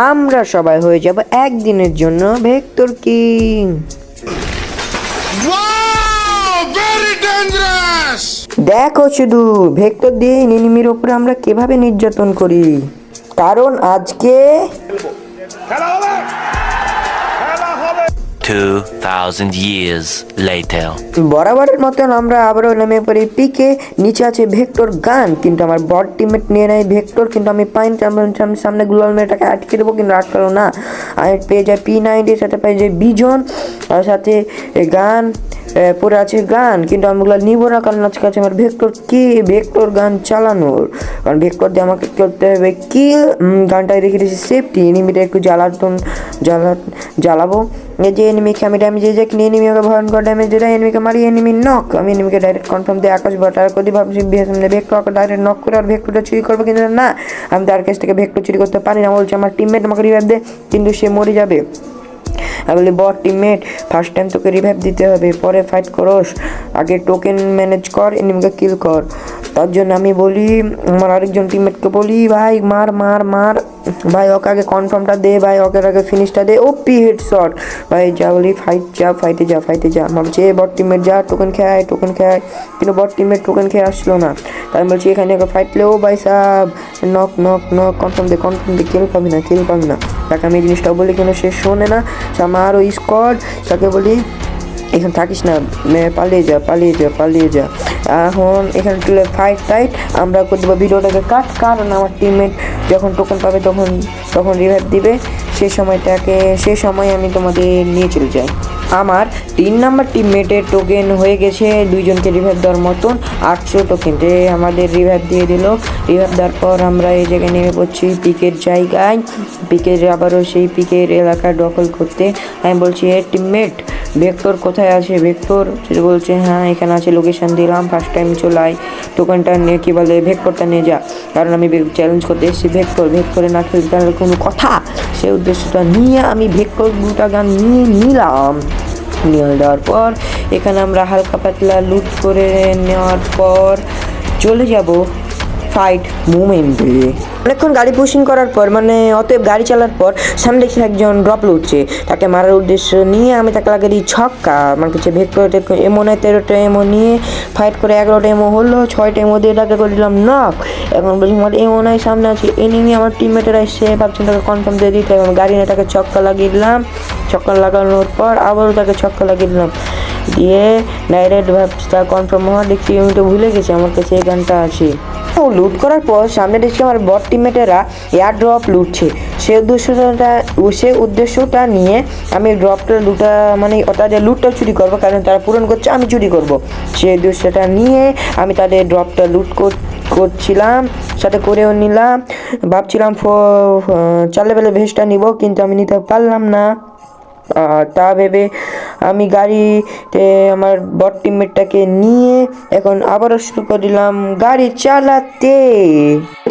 আমরা সবাই হয়ে যাব একদিনের জন্য ভেক্টর কিং। দেখো শুধু ভেক্টর দিয়ে এনিমির ওপরে আমরা কিভাবে নির্যাতন করি, কারণ আজকে 2000 years later. বরাবরের মতন আমরা আবারও নেমে পড়ি পিকে। নিচে আছে ভেক্টর গান, কিন্তু আমার বট টিমমেট নিয়ে নেয় ভেক্টর, কিন্তু আমি পাইনি। আমি সামনে গ্লোয়াল মেয়েটাকে আটকে দেবো, কিন্তু আটকালো না। আমি পেয়ে যাই P90, সাথে পেয়ে যাই বিজন, আর সাথে গান পরে আছে গান, কিন্তু আমি ওগুলো নিবো না, কারণ আজকে আছে আমার ভেক্টর গান চালানোর। কারণ ভেক্টর দিয়ে আমাকে করতে হবে কিল। গানটায় রেখে দিয়েছি সেফটি, এনিমিটা একটু জ্বালাবো। এই যে এনিমিকে আমি ড্যামেজ দিয়ে যাই, কিন্তু এনিমি আমাকে ভয়ঙ্কর ড্যামেজ দিয়ে দেয়। এনিমিকে মারি, এনিমি নক। আমি এনিমিকে ডাইরেক্ট কনফার্ম দিয়ে আকাশ বাটার করে ভাবছি ভেক্টরকে ডাইরেক্ট নক করে আর ভেক্টরটা চুরি করবো, কিন্তু না, আমি তার কাছ থেকে ভেক্টর চুরি করতে পারি না। বলছে আমার টিমমেট আমাকে রিভাইভ দে, কিন্তু সে মরে যাবে। আমি বলি বট টিমমেট, ফার্স্ট টাইম তোকে রিভাইভ দিতে হবে, পরে ফাইট করস, আগে টোকেন ম্যানেজ কর, এনিমিকে কিল কর। তার জন্য আমি বলি আমার আরেকজন টিমমেটকে বলি, ভাই মার মার মার ভাই, ওকে আগে কনফার্মটা দে ভাই, ওকে আগে ফিনিশটা দে। ওপি হেডশট ভাই, যা বলি ফাইটে যা। আমার বলছি বট টিমমেট যা, টোকেন খেয়ে কিন্তু বট টিমমেট টোকেন খেয়ে আসলো না। তাই আমি বলছি এখানে ফাইট লেও ভাই সাব, নক কনফার্ম দে, কিল পাবি না। তাকে আমি এই জিনিসটাও বলি, কিন্তু সে শোনে না। আমার ওই স্কোয়াড তাকে বলি এখানে থাকিস না, পালিয়ে যা। এখন এখানে ফাইট আমরা করে দেবো ভিডিওটাকে কাট, কারণ আমার টিমমেট যখন টোকেন পাবে তখন রিভাইভ দিবে। সেই সময় আমি তোমাদের নিয়ে চলে যাই। আমার 3 নাম্বার টিমমেটের টোকেন হয়ে গেছে দুইজনকে রিভাইভ দেওয়ার মতন, 800 টোকেন আমাদের রিভাইভ দিয়ে দিল। রিভাইভ দেওয়ার পর আমরা এই জায়গায় নেমে পড়ছি পিকের জায়গায়, আবারও সেই পিকের এলাকা দখল করতে। আমি বলছি টিমমেট ভেক্টর কোথায় আছে? ভেক্টর বলছে হ্যাঁ এখানে আছে, লোকেশন দিলাম, ফার্স্ট টাইম চলাই, টোকেনটা নিয়ে কি বলে ভেক্টরটা নিয়ে যা, কারণ আমি চ্যালেঞ্জ করতে এসেছি ভেক্টরে না খেলতে তাহলে কোনো কথা। সেই উদ্দেশ্যটা নিয়ে আমি ভেক্টর 2টা গান নিয়ে দেওয়ার পর এখানে আমরা হালকা পাতলা লুট করে নেওয়ার পর চলে যাব ফাইট মুভমেন্টে। অনেকক্ষণ গাড়ি পুশিং করার পর, অতএব গাড়ি চালার পর সামনে দেখি একজন ড্রপ লুটছে। তাকে মারার উদ্দেশ্য নিয়ে আমি তাকে লাগিয়ে দিই ছক্কা। আমার কাছে ভেক্টর এমো নেয়, 13টা এমো নিয়ে ফাইট করে 11টা এমো হলো, 6টা এমো দিয়ে তাকে করে দিলাম নক। এখন বলছি আমার এমো নাই, সামনে আছে এনিমি, আমার টিমমেটেরা এসে ভাবছেন তাকে কনফার্ম দিয়ে দিতে। এবং গাড়ি নিয়ে তাকে ছক্কা লাগিয়ে দিলাম। ছক্কা লাগানোর পর আবারও তাকে ছক্কা লাগিয়ে দিলাম, দিয়ে ডাইরেক্ট ভাবছি তা কনফার্ম হওয়া। দেখছি আমি তো ভুলে গেছি আমার কাছে এই গানটা আছে। লুট করার পর সামনে দেখছি আমার বট টিমমেটেরা এয়ার ড্রপ লুটছে। সে উদ্দেশ্যটা নিয়ে আমি ড্রপটা ওটা যে লুটটা চুরি করবো, কারণ তারা পূরণ করছে, আমি চুরি করব। সেই উদ্দেশ্যটা নিয়ে আমি তাদের ড্রপটা লুট করছিলাম, সাথে করেও নিলাম। ভাবছিলাম 4 লেভেলের ভেস্টটা নিব, কিন্তু আমি নিতে পারলাম না। তা ভেবে আমি গাড়িতে আমার বট টিমমেটটাকে নিয়ে এখন আবারও শুরু করে দিলাম গাড়ি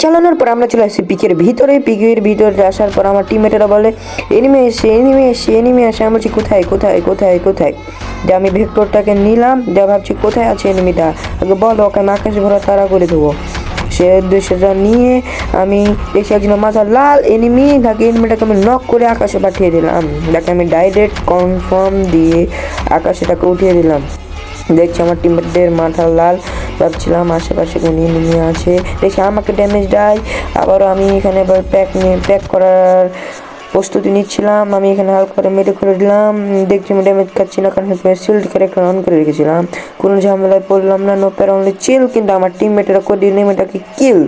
চালানোর পর আমরা চলে আসছি পিকের ভিতরে আসার পর আমার টিমমেটেরা বলে এনিমি এসে। আমি বলছি কোথায়। যে আমি ভেক্টরটাকে নিলাম, যা ভাবছি কোথায় আছে এনিমিটা, আগে বলো, ওকে আমি আকাশে ভরা তাড়া করে দেবো। সে উদ্দেশ্যটা নিয়ে আমি দেখছি একজন মাথা লাল এনিমিটাকে আমি নক করে আকাশে পাঠিয়ে দিলাম। যাকে আমি ডাইরেক্ট কনফার্ম দিয়ে আকাশে তাকে উঠিয়ে দিলাম। দেখছি আমার টিমমেটদের মাথা লাল, ভাবছিলাম আশেপাশে কোন এনিমি আছে। দেখছি আমাকে ড্যামেজ দেয়, আবারও আমি এখানে এবার প্যাক করার প্রস্তুতি নিচ্ছিলাম। আমি এখানে হালকা করে মেরে করে দিলাম। দেখছি আমি ড্যামেজ খাচ্ছি না, কারণ শিল্ড ক্যারেক্টার অন করে রেখেছিলাম। কোনো ঝামেলায় পড়লাম না, নো প্যারা অনলি চিল। কিন্তু আমার টিমমেটেরা করে এনিমিটাকে কিল।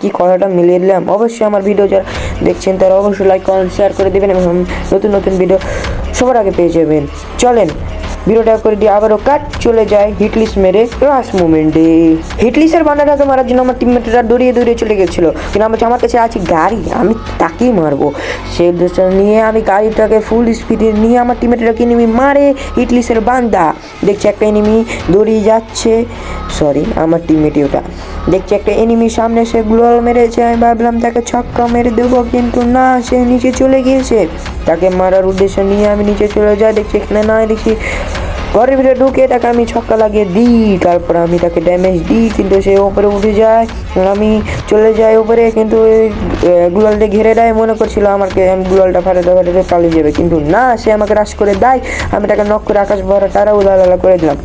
কি কথাটা মিলিয়ে দিলাম। অবশ্যই আমার ভিডিও যারা দেখছেন তারা অবশ্যই লাইক কমেন্ট শেয়ার করে দেবেন, এবং নতুন ভিডিও সবার আগে পেয়ে যাবেন। চলেন ভিডিওটা করে দিয়ে আবারও কাট চলে যায় হিটলিস্ট মেরে লাস্ট মোমেন্টে। হিটলিস্টের বান্দাটাকে মারার জন্য আমার টিমমেটরা দৌড়িয়ে চলে গেছিলো, কিন্তু আমার কাছে আছে গাড়ি, আমি তাকেই মারবো। সেই উদ্দেশ্য নিয়ে আমি গাড়িটাকে ফুল স্পিডে নিয়ে আমার টিমমেটরাকে এনিমি মারে। হিটলিস্টের বান্দা দেখছি একটা এনিমি দৌড়িয়ে যাচ্ছে, আমার টিমমেটই ওটা। দেখছি একটা এনিমি সামনে, সে গ্লোয়াল মেরেছে। আমি ভাবলাম তাকে ছক্কা মেরে দেবো, কিন্তু না, সে নিচে চলে গিয়েছে। তাকে মারার উদ্দেশ্য নিয়ে আমি নিচে চলে যাই। দেখছি এখানে না, দেখছি ঘরের ভিতরে ঢুকে তাকে আমি ছক্কা লাগিয়ে দিই, তারপর আমি তাকে ড্যামেজ দিই, কিন্তু সে ওপরে উঠে যায়। আমি চলে যাই উপরে, কিন্তু গুলাল দিয়ে ঘিরে দেয়। মনে করছিল আমাকে আমি গুলালটা ফাটাতে ফাটাতে পালিয়ে যাবে, কিন্তু না, সে আমাকে রাশ করে দেয়। আমি তাকে নক করে আকাশ ভরা তারা উলালালা করে দিলাম।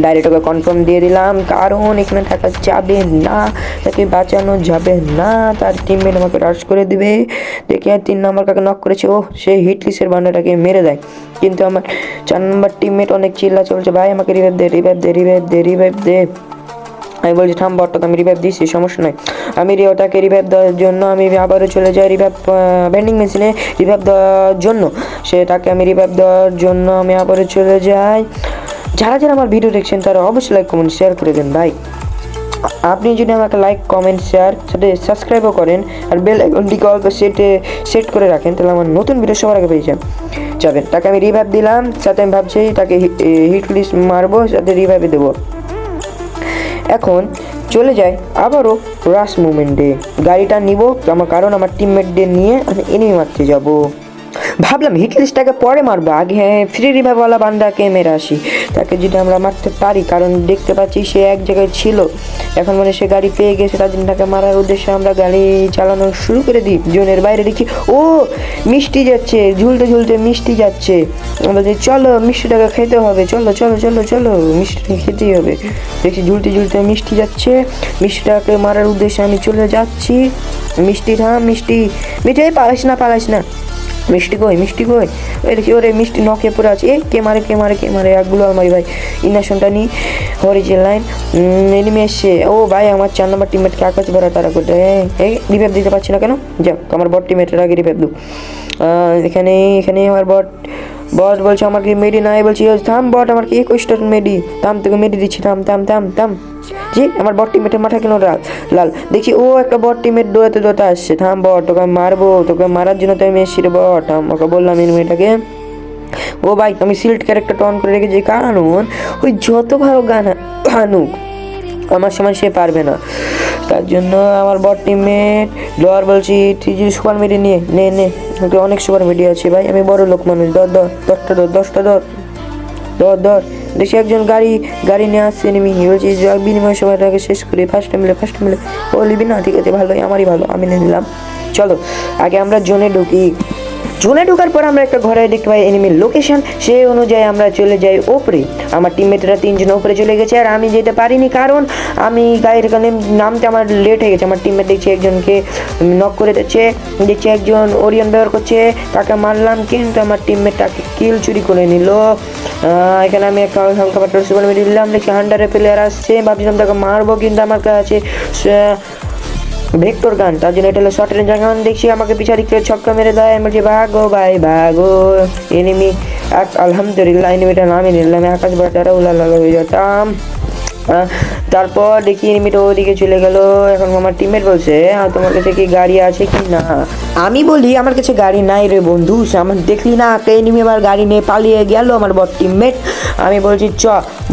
ডাইরেক্ট ওকে কনফার্ম দিয়ে দিলাম, কারণ এখানে থাকা যাবে না, তাকে বাঁচানো যাবে না। তার টিমমেট আমাকে রাশ করে দিবে। দেখে 3 নম্বর কাকে নক করেছে, ও সে হিটলিসের বান্ডাটাকে মেরে দেয়। কিন্তু আমার 4 নম্বর টিমমেট অনেক চিল্লা চলছে, ভাই আমাকে রিভাইভ দে, রিভাইভ দে, রিভাইভ দে, রিভাইভ দে। আমি বলছি থাম বটটাকে আমি রিভাইভ দিচ্ছি, সমস্যা নয়। আমি ওটাকে রিভাইভ দেওয়ার জন্য আমি আবারও চলে যাই রিভাইভ ভেন্ডিং মেশিনে রিভাইভ দেওয়ার জন্য। সেটাকে আমি রিভাইভ দেওয়ার জন্য আমি আবারও চলে যাই। যারা যারা আমার ভিডিও দেখছেন তারা অবশ্যই লাইক কমেন্ট শেয়ার করে দেন ভাই। আপনি যদি আমাকে লাইক কমেন্ট শেয়ার সাথে সাবস্ক্রাইবও করেন আর বেল আইকনটিকে অল্প সেট করে রাখেন, তাহলে আমার নতুন ভিডিও সবার আগে পেয়ে যাবেন। তাকে আমি রিভাইভ দিলাম, সাথে আমি ভাবছি তাকে হিট লিস্ট মারবো, সাথে রিভাইভ দেবো। এখন চলে যায় আবারও রাশ মুভমেন্টে, গাড়িটা নিব আমার, কারণ আমার টিমমেটদের নিয়ে আমি এনিমি মারতে যাবো। ভাবলাম হিট লিস্টটাকে পরে মারবো, আগে ফ্রি রিভাইভওয়ালা বান্দাকে মেরে আসি, তাকে যদি আমরা মারতে পারি, কারণ দেখতে পাচ্ছি সে এক জায়গায় ছিল, এখন মানে সে গাড়ি পেয়ে গেছে, তার জন্য তাকে মারার উদ্দেশ্যে আমরা গাড়ি চালানো শুরু করে দিই। জোনের বাইরে দেখি ও মিষ্টি যাচ্ছে, ঝুলতে ঝুলতে মিষ্টি যাচ্ছে। আমরা বলছি চলো মিষ্টিটাকে খেতে হবে, চলো চলো চলো চলো মিষ্টিটা খেতেই হবে। দেখছি ঝুলতে ঝুলতে মিষ্টি যাচ্ছে, মিষ্টিটাকে মারার উদ্দেশ্যে আমি চলে যাচ্ছি। মিষ্টি থাম, মিষ্টি মিষ্টি পালাইস না, পালাইস না, মিষ্টি কই, মিষ্টি কই, ওই দেখি ওরে মিষ্টি নকে পড়ে আছে। কে মারে কে মারে কে মারে, একগুলো আমারই ভাই। ইন্ডাকশনটা নিই, হরিজেন লাইন এনিমি এসছে। ও ভাই আমার 4 নম্বর টিমমেটকে আকাশ ভরা তারা করে, এই রিভাইভ দিতে পারছি না কেন, যাক আমার বট টিমমেটের আগে রিভাইভ দু। এখানে এখানে আমার বট বলছে আমার কি মেডি নাই, বলছি থাম বট আমার কি 21টা মেডি, থাম তোকে মেডি দিচ্ছি, থাম থাম থাম থাম। জি আমার বট টিমমেটের মাথা কেন লাল, দেখছি ও একটা বট টিমমেট দৌড়াতে দৌড়াতে আসছে। থাম বট, তোকে মারবো, তোকে মারার জন্য তো আমি এসেছি রে বট। ওকে বললাম এনিমিটাকে, ও ভাই আমি সিল্ড ক্যারেক্টারটা অন করে রেখেছি, কারণ ওই যত ভালো গান গানুক আমার সময় সে পারবে না, তার জন্য আমার বট টিমমেট ডর বলছি তুই যদি সুপার মেডি নিয়ে নে নে, ওকে অনেক সুপার মেডি আছে ভাই, আমি বড় লোক মানুষ, দশটা দর। দেখি একজন গাড়ি নিয়ে আসছে, এনিমি বলছি বিনিময় সময়টাকে শেষ করি, ফার্স্ট মিলে ও নিবি না, ঠিক আছে ভালোই, আমারই ভালো, আমি নিয়ে নিলাম। চলো আগে আমরা জোনে ঢুকি। জোনে ঢোকার পর আমরা একটা ঘরে দেখতে পাই এনিমির লোকেশন, সেই অনুযায়ী আমরা চলে যাই ওপরে। আমার টিমমেটরা 3 জন ওপরে চলে গেছে, আর আমি যেতে পারিনি, কারণ আমি গাড়ির এখানে নামতে আমার লেট হয়ে গেছে। আমার টিমমেট দেখছি একজনকে নক করে দিচ্ছে, দেখছি একজন ওরিয়ন ব্যবহার করছে, তাকে মারলাম, কিন্তু আমার টিমমেট তাকে কিল চুরি করে নিল। এখানে আমি একটা হালকা পাত্র সুপার মেডি দিলাম, দেখছি 100 প্লেয়ার আসছে, ভাবছিলাম তাকে মারবো, কিন্তু আমার কাছে ভেক্টর গান, তার জন্য এটা হলো শর্ট রেঞ্জ গান। দেখছি আমাকে পিছা দিক থেকে ছক্কা মেরে দেয়, আমি বলছি ভাগো ভাই ভাগো। এনিমি আলহামদুলিল্লাহ এনিমিটা নামিয়ে নিলাম, আকাশ বাটারা উলালা হয়ে যেতাম। তারপর দেখি এনিমিটা ওদিকে চলে গেল। এখন আমার টিমমেট বলছে তোমার কাছে কি গাড়ি আছে কি না, আমি বলি আমার কাছে গাড়ি নাই রে বন্ধু, আমার দেখলি না এনিমি আমার গাড়ি নিয়ে পালিয়ে গেল আমার বট টিমমেট। আমি বলছি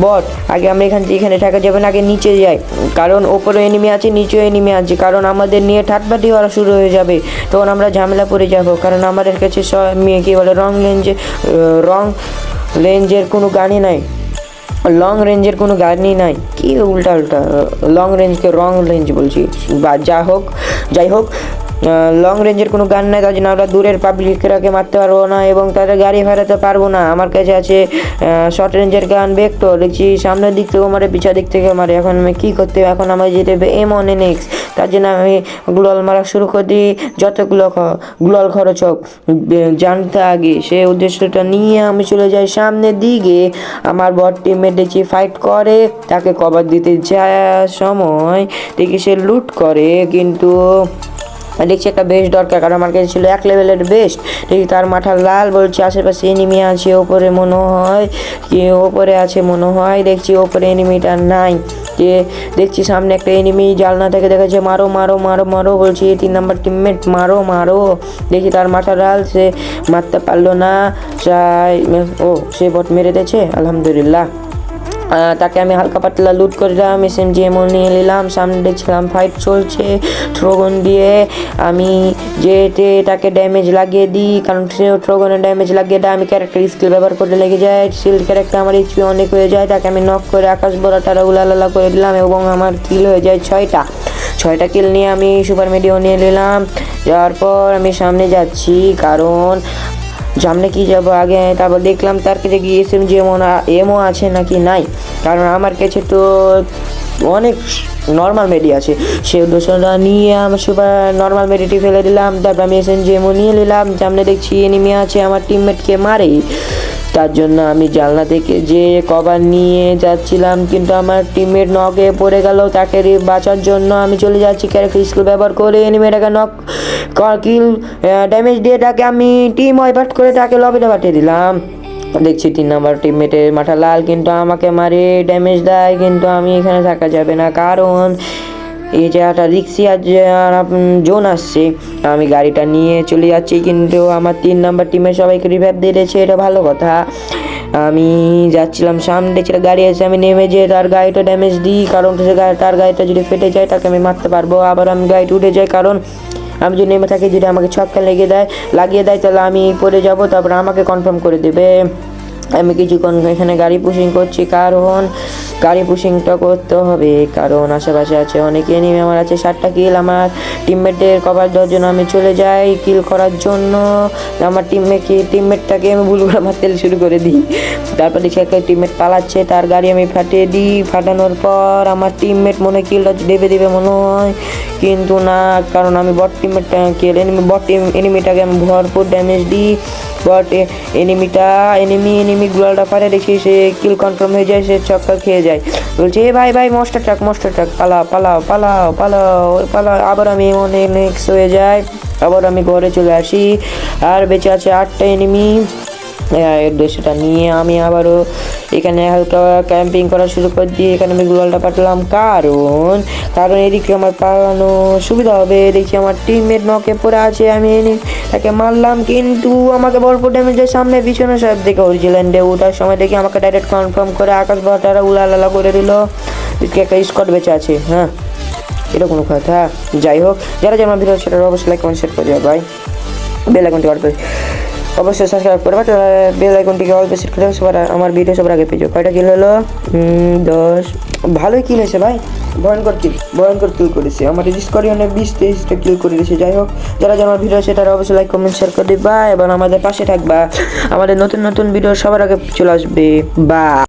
বট আগে আমরা এখানে থাকা যাবে না, আগে নিচে যাই, কারণ ওপরে এনিমি আছে নিচেও এনিমি আছে, কারণ আমাদের নিয়ে ঠাটবাটি করা শুরু হয়ে যাবে, তখন আমরা ঝামেলা পড়ে যাব, কারণ আমাদের কাছে কি বলে রং রেঞ্জের কোনো গাড়ি নাই, লং রেঞ্জের কোনো গাড়ি নাই, কি উল্টা লং রেঞ্জকে রং রেঞ্জ বলছি, বা যাই হোক লং রেঞ্জের কোনো গান নাই, তার জন্য আমরা দূরের পাবলিকরাকে মারতে পারবো না এবং তাদের গাড়ি ফেরাতে পারবো না। আমার কাছে আছে শর্ট রেঞ্জের গান ভেক্টর, দেখছি সামনের দিক থেকেও মারে পিছার দিক থেকে মারে। এখন আমি কী করতে হবে, এখন আমায় যেতে হবে M1NX, তার জন্য আমি গ্লোয়াল মারা শুরু করে দিই, যতগুলো গ্লোয়াল খরচ হোক জানতে আগে, সেই উদ্দেশ্যটা নিয়ে আমি চলে যাই সামনের দিকে। আমার বট টিমমেট দেখছি ফাইট করে, তাকে কভার দিতে যাওয়ার সময় দেখি সে লুট করে, কিন্তু দেখছি একটা বেস্ট দরকার, কারণ আমার কাছে ছিল 1 লেভেলের বেস্ট। দেখি তার মাথা লাল, বলছে আশেপাশে এনিমি আছে, ওপরে মনে হয় ওপরে আছে মনে হয়, দেখছি ওপরে এনিমিটা নাই, দেখছি সামনে একটা এনিমি জালনা থেকে দেখাচ্ছে, মারো মারো মারো মারো, বলছি 3 নম্বর টিমমেট মারো মারো, দেখি তার মাথা লাল, সে মারতে পারলো না, সে বট মেরে দিয়েছে, আলহামদুলিল্লাহ। তাকে আমি হালকা পাতলা লুট করে দিলাম, SMG নিয়ে নিলাম। সামনে দেখছিলাম ফাইট চলছে থ্রোগন দিয়ে। আমি যেতে তাকে ড্যামেজ লাগিয়ে দিই, কারণ সে থ্রোগনের ড্যামেজ লাগিয়ে দেয়। আমি ক্যারেক্টার স্কিল ব্যবহার করতে লেগে যায়, শিল্ড ক্যারেক্টার আমার HP অনেক হয়ে যায়। তাকে আমি নক করে আকাশ বড়াটারা উলালালা করে দিলাম এবং আমার কিল হয়ে যায় 6টা কিল নিয়ে আমি সুপার মিডিও নিয়ে নিলাম। যাওয়ার পর আমি সামনে যাচ্ছি, কারণ সামনে কি যাবো আগে, তারপর দেখলাম তার কাছে গিয়ে SMG এমও আছে নাকি নাই, কারণ আমার কাছে তো অনেক নর্মাল মেডি আছে। সে উদ্দেশ্যটা নিয়ে আমার সুপার নর্মাল মেডিটি ফেলে দিলাম। তারপর আমি SMG নিয়ে নিলাম। সামনে দেখছি এনিমি আছে, আমার টিমমেটকে মারে। তার জন্য আমি জানলা থেকে যে কভার নিয়ে যাচ্ছিলাম, কিন্তু আমার টিমমেট নকে পড়ে গেল। তাকে বাঁচার জন্য আমি চলে যাচ্ছি ক্যারেক্টার স্কিল ব্যবহার করে এনিমিটাকে নক কিল ড্যামেজ দিয়ে তাকে আমি টিম ওয়াইপ করে তাকে লবিতে পাঠিয়ে দিলাম। দেখছি 3 নাম্বার টিমমেটের মাথা লাল, কিন্তু আমাকে মারে ড্যামেজ দেয়। কিন্তু আমি এখানে থাকা যাবে না, কারণ এই যে একটা রিক্সি আর জোন আসছে। আমি গাড়িটা নিয়ে চলে যাচ্ছি, কিন্তু আমার 3 নাম্বার টিমের সবাইকে রিভাইভ দিয়ে দিয়েছে, এটা ভালো কথা। আমি যাচ্ছিলাম, সামনে ছিল গাড়ি এসে আমি নেমে যেয়ে তার গাড়িটা ড্যামেজ দিই, কারণ তার গাড়িটা যদি ফেটে যায় তাকে আমি মারতে পারবো। আবার আমি গাড়িটা উঠে যাই, কারণ আমি যদি নেমে থাকি, যদি আমাকে ছক্কা লাগিয়ে দেয় তাহলে আমি পড়ে যাব, তারপর আমাকে কনফার্ম করে দেবে। আমি কিছুক্ষণ এখানে গাড়ি পুশিং করছি, কারণ গাড়ি পুশিংটা করতে হবে, কারণ আশেপাশে আছে অনেক এনিমি। আমার আছে 7টা কিল। আমার টিমমেটের কভার দেওয়ার জন্য আমি চলে যাই কিল করার জন্য। আমার টিমমেটটাকে আমি ভুল করে মারতে শুরু করে দিই। তারপর দেখি একটা টিমমেট পালাচ্ছে, তার গাড়ি আমি ফাটিয়ে দিই। ফাটানোর পর আমার টিমমেট মনে কিলটা দেবে মনে হয়, কিন্তু না, কারণ আমি এনিমিটাকে আমি ভরপুর ড্যামেজ দিই। বাট এনিমি গুলালটা পারে দেখি সে কিল কনফার্ম হয়ে যায়, সে চক্কা খেয়ে যায়। বলছে এ ভাই মস্টার ট্রাক পালাও। আবার আমি নেক্সট হয়ে যাই, আবার আমি ঘরে চলে আসি। আর বেঁচে আছে 8টা এনিমি। এর দেশটা নিয়ে আমি আবারও এখানে হালকা ক্যাম্পিং করা শুরু করে দিই। এখানে আমি গুলালটা পাঠালাম, কারণ এদিকে আমার পালানো সুবিধা হবে। দেখি আমার টিমমেট নকে পড়ে আছে, আমি তাকে মারলাম, কিন্তু আমাকে ভরপুর ড্যামেজ দেয় সামনে পিছনে সব দিকে। অরিজিল্যান্ডে ওঠার সময় দেখি আমাকে ডাইরেক্ট কনফার্ম করে আকাশ বাটারা উলালালা করে দিল। একটা স্কট বেঁচে আছে। হ্যাঁ, এটা কোনো কথা। যাই হোক, যারা আমার ভিডিও সেটা অবশ্যই লাইক কমেন্ট শেয়ার করে যাবে ভাই। বেল আইকনটি অল করে অবশ্যই সাবস্ক্রাইব করবে, বেল আইকনটিকে অল সেট করে সবার আমার ভিডিও সবার আগে পেয়ে যাবে। কয়টা কিল হলো? 10। ভালোই কিল হয়েছে ভাই, ভয়ঙ্কর কিল করেছে। আমার ডিসকরিয়নে 20-23টা কিল করে দিয়েছে। যাই হোক, যারা আমার ভিডিও আছে তারা অবশ্যই লাইক কমেন্ট শেয়ার করে দিবা এবং আমাদের পাশে থাকবা। আমাদের নতুন ভিডিও সবার আগে চলে আসবে। বা